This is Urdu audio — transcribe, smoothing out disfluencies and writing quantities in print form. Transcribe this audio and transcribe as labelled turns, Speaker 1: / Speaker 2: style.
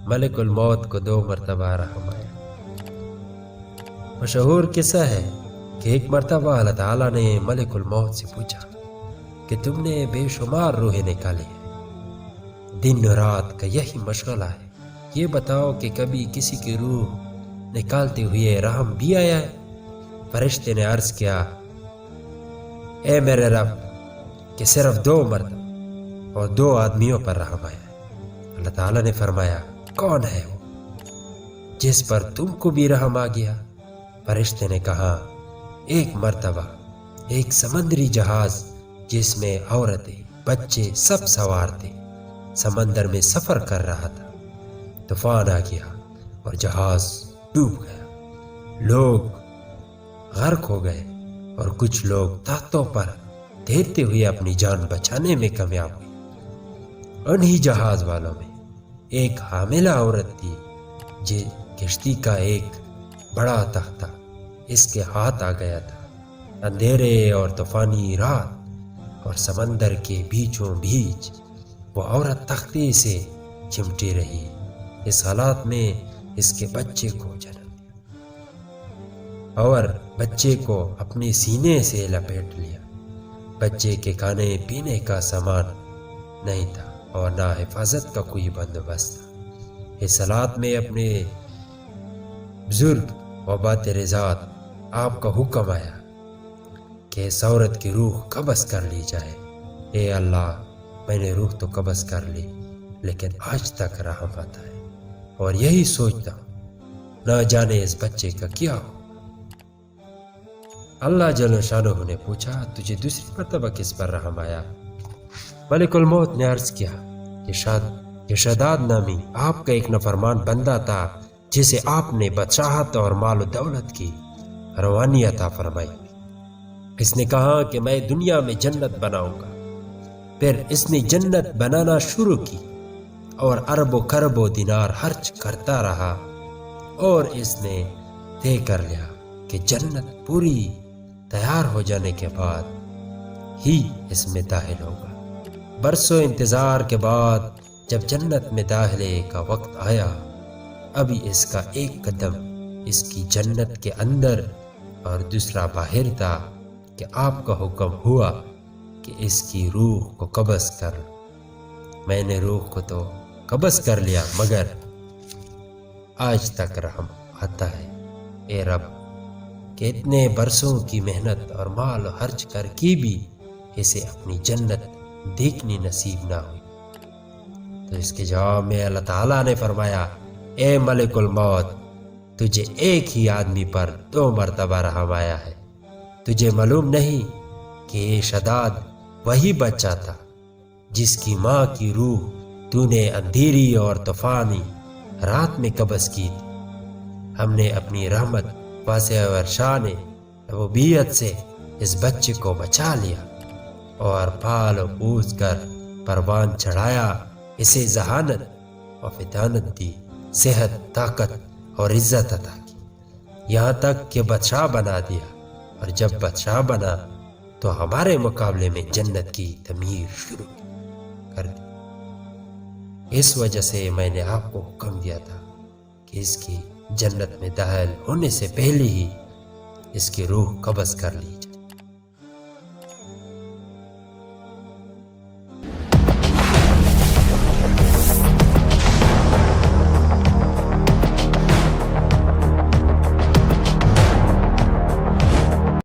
Speaker 1: ملک الموت کو 2 مرتبہ رحم آیا۔ مشہور قصہ ہے کہ ایک مرتبہ اللہ تعالیٰ نے ملک الموت سے پوچھا کہ تم نے بے شمار روحیں نکالی ہیں، دن و رات کا یہی مشغلہ ہے، یہ بتاؤ کہ کبھی کسی کی روح نکالتے ہوئے رحم بھی آیا ہے؟ فرشتے نے عرض کیا، اے میرے رب، کہ صرف 2 مرتبہ اور 2 آدمیوں پر رحم آیا ہے۔ اللہ تعالیٰ نے فرمایا، کون ہے وہ جس پر تم کو بھی رحم آ گیا؟ فرشتے نے کہا، ایک مرتبہ ایک سمندری جہاز جس میں عورتیں، بچے سب سوار تھے، سمندر میں سفر کر رہا تھا۔ طوفان آ گیا اور جہاز ڈوب گیا، لوگ غرق ہو گئے اور کچھ لوگ تختوں پر تیرتے ہوئے اپنی جان بچانے میں کامیاب ہوئے۔ انہی جہاز والوں میں ایک حاملہ عورت تھی، کشتی کا ایک بڑا تختہ اس کے ہاتھ آ گیا تھا۔ اندھیرے اور طوفانی رات اور سمندر کے بیچوں بیچ وہ عورت تختے سے چمٹی رہی۔ اس حالات میں اس کے بچے کو جنم دیا اور بچے کو اپنے سینے سے لپیٹ لیا۔ بچے کے کھانے پینے کا سامان نہیں تھا اور نہ حفاظت کا کوئی بندوبست تھا۔ اس حالات میں اپنے بزرگ و باطر ذات آپ کا حکم آیا کہ اس عورت کی روح قبض کر لی جائے۔ اے اللہ، میں نے روح تو قبض کر لی، لیکن آج تک رحم آتا ہے اور یہی سوچتا ہوں نہ جانے اس بچے کا کیا ہو۔ اللہ جل شانہ نے پوچھا، تجھے دوسری مرتبہ کس پر رحم آیا؟ ملک الموت نے عرض کیا کہ شداد نامی آپ کا ایک نافرمان بندہ تھا جسے آپ نے بادشاہت اور مال و دولت کی روانی عطا فرمائی۔ اس نے کہا کہ میں دنیا میں جنت بناؤں گا۔ پھر اس نے جنت بنانا شروع کی اور ارب و کرب و دینار خرچ کرتا رہا، اور اس نے طے کر لیا کہ جنت پوری تیار ہو جانے کے بعد ہی اس میں داخل ہوگا۔ برسوں انتظار کے بعد جب جنت میں داخلے کا وقت آیا، ابھی اس کا ایک قدم اس کی جنت کے اندر اور دوسرا باہر تھا کہ آپ کا حکم ہوا کہ اس کی روح کو قبض کر۔ میں نے روح کو تو قبض کر لیا، مگر آج تک رحم آتا ہے۔ اے رب، کہ اتنے برسوں کی محنت اور مال خرچ کر کے بھی اسے اپنی جنت دیکھنی نصیب نہ ہوئی۔ تو اس کے جواب میں اللہ تعالیٰ نے فرمایا، اے ملک الموت، تجھے ایک ہی آدمی پر 2 مرتبہ رحم آیا ہے۔ تجھے معلوم نہیں کہ یہ شداد وہی بچہ تھا جس کی ماں کی روح تو نے اندھیری اور طوفانی رات میں قبض کی تھی۔ ہم نے اپنی رحمت واسع اور شان ربوبیت سے اس بچے کو بچا لیا اور پال و پوس کر پروان چڑھایا، اسے ذہانت اور فطانت دی، صحت، طاقت اور عزت عطا کی، یہاں تک کہ بادشاہ بنا دیا۔ اور جب بادشاہ بنا تو ہمارے مقابلے میں جنت کی تعمیر شروع کر دی۔ اس وجہ سے میں نے آپ کو حکم دیا تھا کہ اس کی جنت میں داخل ہونے سے پہلے ہی اس کی روح قبض کر لی جائے۔